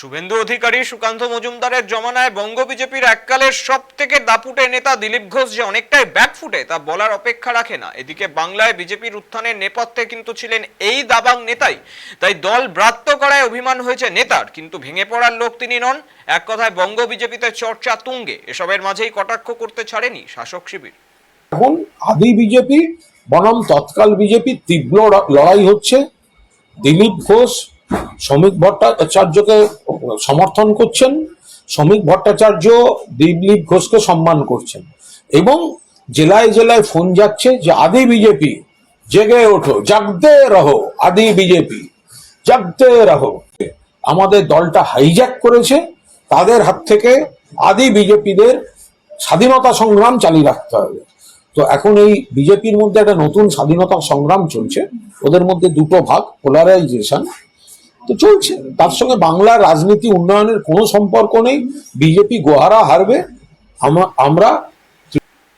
শুভেন্দু অধিকারী সুকান্ত মজুমদারের জমানায় বঙ্গ বিজেপির এককালের সব থেকে দাপুটে নেতা দিলীপ ঘোষ যে অনেকটাই ব্যাকফুটে তা বলার অপেক্ষা রাখে না। এদিকে বাংলায় বিজেপির উত্থানের নেপথ্যে কিন্তু ছিলেন এই দাবাং নেতাই, তাই দল ব্রাত্য করায় অভিমান হয়েছে নেতার, কিন্তু ভেঙে পড়ার লোক তিনি নন। এক কথায় বঙ্গ বিজেপিতে চর্চা তুঙ্গে। এসবের মাঝেই কটাক্ষ করতে ছাড়েনি শাসক শিবির। এখন আদি বিজেপি বনাম তৎকাল বিজেপি তীব্র লড়াই হচ্ছে। দিলীপ ঘোষ শ্রমিক ভট্টাচার্যকে সমর্থন করছেন, শ্রমিক ভট্টাচার্য দিলীপ ঘোষকে সম্মান করছেন, এবং জেলায় জেলায় ফোন যাচ্ছে যে আদি বিজেপি জেগে ওঠো, জাগতে রহো, আদি বিজেপি জাগতে রহো। আমাদের দলটা হাইজ্যাক করেছে, তাদের হাত থেকে আদি বিজেপিদের স্বাধীনতা সংগ্রাম চালিয়ে রাখতে হবে। তো এখন এই বিজেপির মধ্যে একটা নতুন স্বাধীনতা সংগ্রাম চলছে, ওদের মধ্যে দুটো ভাগ, পোলারাইজেশন তো চলছে। তার সঙ্গে বাংলার রাজনীতি উন্নয়নের কোনো সম্পর্ক নেই। বিজেপি গোহারা হারবে, আমরা